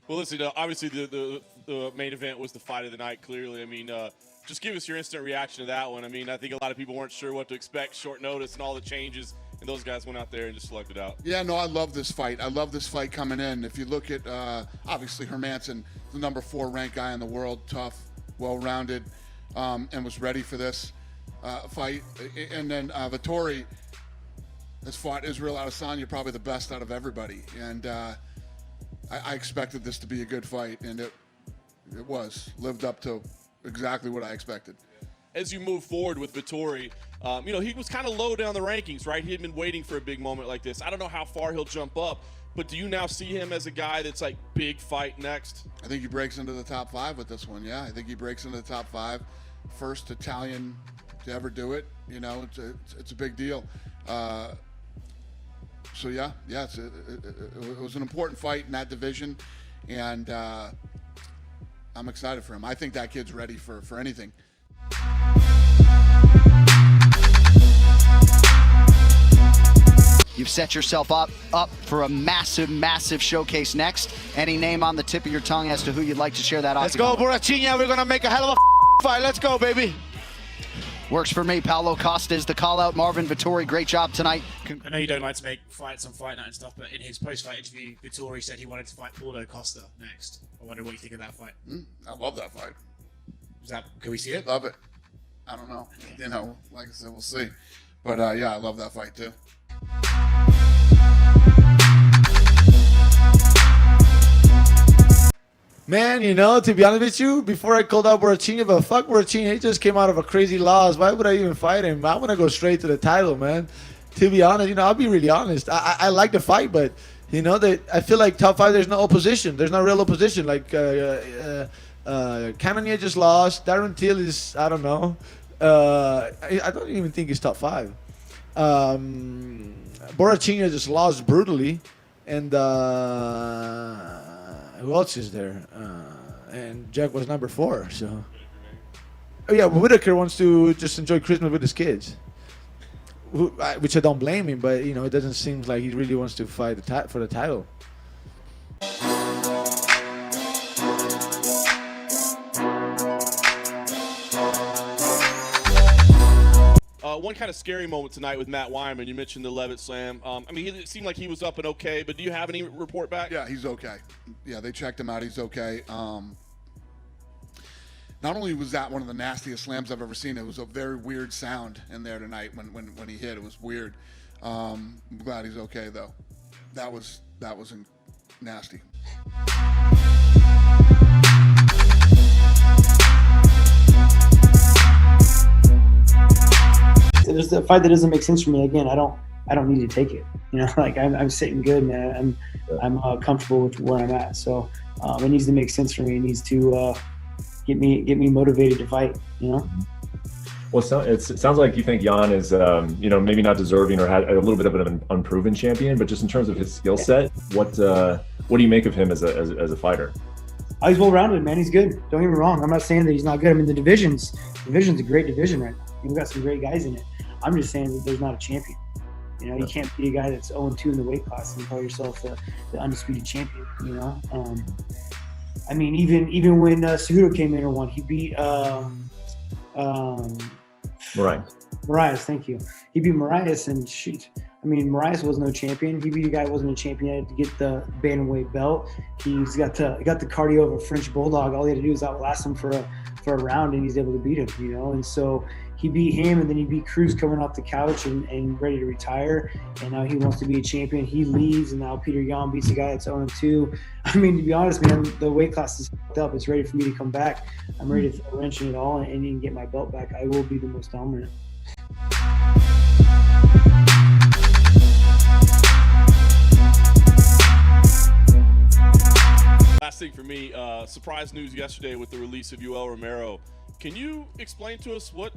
Well, listen, obviously the main event was the fight of the night, clearly. I mean, just give us your instant reaction to that one. I mean, I think a lot of people weren't sure what to expect, short notice and all the changes, and those guys went out there and just slugged it out. Yeah, no, I love this fight. I love this fight coming in. If you look at, obviously, Hermanson, the number 4 ranked guy in the world, tough, well-rounded, and was ready for this fight. And then Vettori has fought Israel Adesanya, probably the best out of everybody. And I expected this to be a good fight, and it lived up to exactly what I expected. As you move forward with Vettori, he was kind of low down the rankings, right? He had been waiting for a big moment like this. I don't know how far he'll jump up, but do you now see him as a guy that's like big fight next? I think he breaks into the top 5 with this one, yeah. I think he breaks into the top 5. First Italian to ever do it. It's a big deal. So yeah, it was an important fight in that division, and I'm excited for him. I think that kid's ready for anything. You've set yourself up for a massive showcase next. Any name on the tip of your tongue as to who you'd like to share that off? Let's go, Borrachina. We're going to make a hell of a fight. Let's go, baby. Works for me. Paulo Costa is the call-out. Marvin Vettori, great job tonight. I know you don't like to make fights on Fight Night and stuff, but in his post-fight interview, Vettori said he wanted to fight Paulo Costa next. I wonder what you think of that fight. I love that fight. Can we see it? Love it. I don't know. Like I said, we'll see. But yeah, I love that fight too. Man, to be honest with you, before I called out Borrachina, but fuck Borrachina, he just came out of a crazy loss. Why would I even fight him? I'm going to go straight to the title, man. To be honest, I'll be really honest. I like the fight, but, I feel like top 5, there's no opposition. There's no real opposition. Like, Cannonier just lost. Darren Till is, I don't know. I don't even think he's top 5. Borrachina just lost brutally. And who else is there? And Jack was number 4. So, oh yeah, Whitaker wants to just enjoy Christmas with his kids, which I don't blame him. But it doesn't seem like he really wants to fight for the title. One kind of scary moment tonight with Matt Wyman. You mentioned the Levitt slam. It seemed like he was up and okay, but do you have any report back? Yeah, he's okay. Yeah, they checked him out. He's okay. Not only was that one of the nastiest slams I've ever seen, it was a very weird sound in there tonight when he hit. It was weird. I'm glad he's okay though. That was nasty. There's a fight that doesn't make sense for me. Again, I don't need to take it. I'm sitting good, man. I'm comfortable with where I'm at. So it needs to make sense for me. It needs to get me motivated to fight. Well, it sounds like you think Jan is, maybe not deserving or had a little bit of an unproven champion, but just in terms of his skill set, what do you make of him as a fighter? Oh, he's well-rounded, man. He's good. Don't get me wrong. I'm not saying that he's not good. The division's a great division right now. We've got some great guys in it. I'm just saying that there's not a champion. You can't be a guy that's 0-2 in the weight class and call yourself the undisputed champion. Even when Cejudo came in or won, he beat Marias. Thank you. He beat Marias, and shoot, Marias was no champion. He beat a guy who wasn't a champion. He had to get the bantamweight belt. He's got the cardio of a French bulldog. All he had to do was outlast him for a round, and he's able to beat him. And so he beat him, and then he beat Cruz coming off the couch and ready to retire. And now he wants to be a champion. He leaves, and now Peter Yan beats a guy that's 0-2. To be honest, man, the weight class is fucked up. It's ready for me to come back. I'm ready to throw a wrench in it all and get my belt back. I will be the most dominant. Last thing for me, surprise news yesterday with the release of Yoel Romero. Can you explain to us what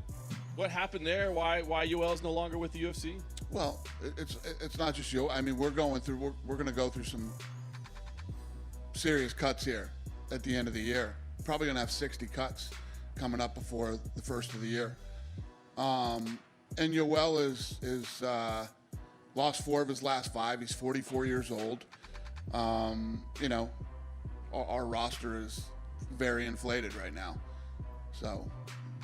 happened there? Why Yoel is no longer with the UFC? Well, it's not just Yoel. We're going to go through some serious cuts here at the end of the year. Probably going to have 60 cuts coming up before the first of the year. And Yoel is lost 4 of his last 5. He's 44 years old. our roster is very inflated right now. So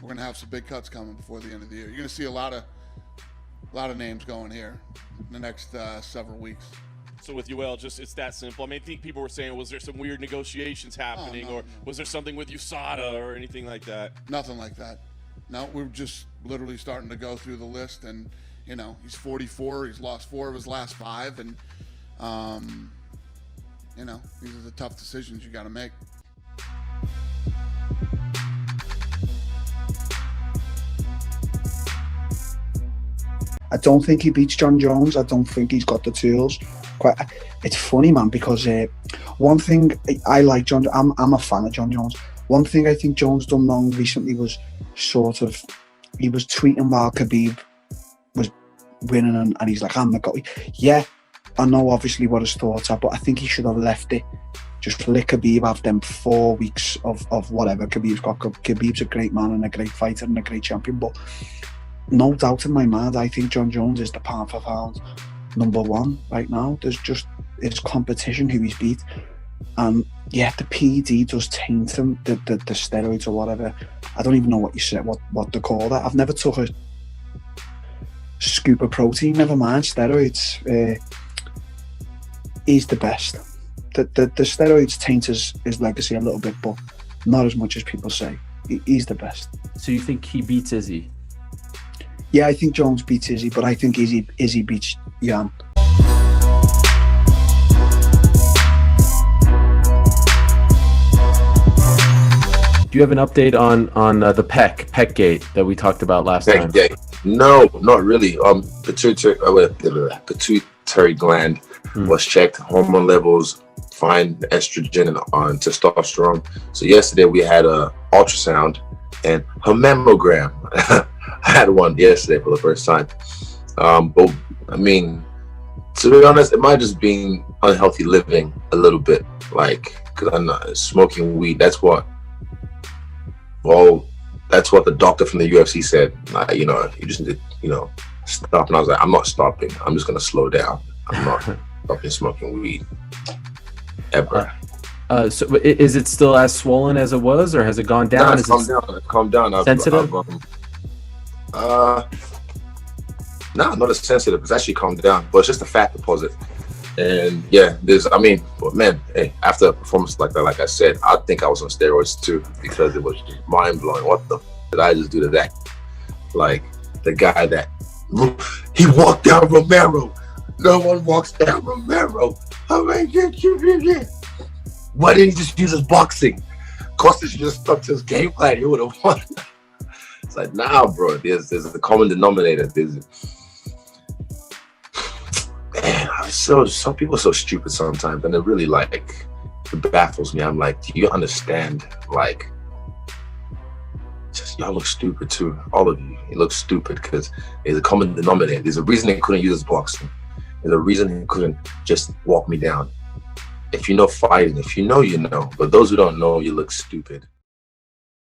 we're gonna have some big cuts coming before the end of the year. You're gonna see a lot of names going here in the next several weeks. So with Yoel, just it's that simple. I mean, I think people were saying, was there some weird negotiations happening, or was there something with USADA or anything like that? Nothing like that. No, we're just literally starting to go through the list, and he's 44. He's lost 4 of his last 5, and these are the tough decisions you got to make. I don't think he beats John Jones. I don't think he's got the tools. It's funny, man, because one thing I like John. I'm a fan of John Jones. One thing I think Jones done wrong recently was he was tweeting while Khabib was winning, and he's like, I'm the guy. Yeah, I know obviously what his thoughts are, but I think he should have left it. Just let Khabib have them 4 weeks of whatever Khabib's got. Khabib's a great man and a great fighter and a great champion, but no doubt in my mind, I think John Jones is the pound for pound #1 right now. There's just it's competition who he's beat, and yeah, the PED does taint him. The steroids or whatever. I don't even know what you said, what to call that. I've never took a scoop of protein. Never mind steroids. He's the best. The steroids taint his legacy a little bit, but not as much as people say. He's the best. So you think he beats Izzy? Yeah, I think Jones beats Izzy, but I think Izzy beats Jan. Do you have an update on the Pec gate that we talked about last time? No, not really. Pituitary gland was checked, hormone levels fine, estrogen and on testosterone. So yesterday we had a ultrasound and her mammogram. I had one yesterday for the first time. But I mean, to be honest, it might just be unhealthy living a little bit, because I'm not smoking weed. That's what the doctor from the UFC said. You just need to, stop. And I was like, I'm not stopping. I'm just gonna slow down. I'm not stopping smoking weed ever. So is it still as swollen as it was, or has it gone down? No, it's calmed down. Sensitive? No, not as sensitive. It's actually calmed down, but it's just a fat deposit. And yeah, but man, hey, after a performance like that, like I said, I think I was on steroids too, because it was mind blowing. What the did I just do to that? Like the guy that he walked down Romero. No one walks down Romero. Why didn't he just use his boxing? Costa should just stuck to his game plan. He would have won. It's like, nah, bro. There's a common denominator. Some people are so stupid sometimes, and it really it baffles me. I'm like, do you understand? Y'all look stupid too. All of you, you look stupid because there's a common denominator. There's a reason he couldn't use his boxing. There's a reason he couldn't just walk me down. If you know fighting, if you know, you know. But those who don't know, you look stupid.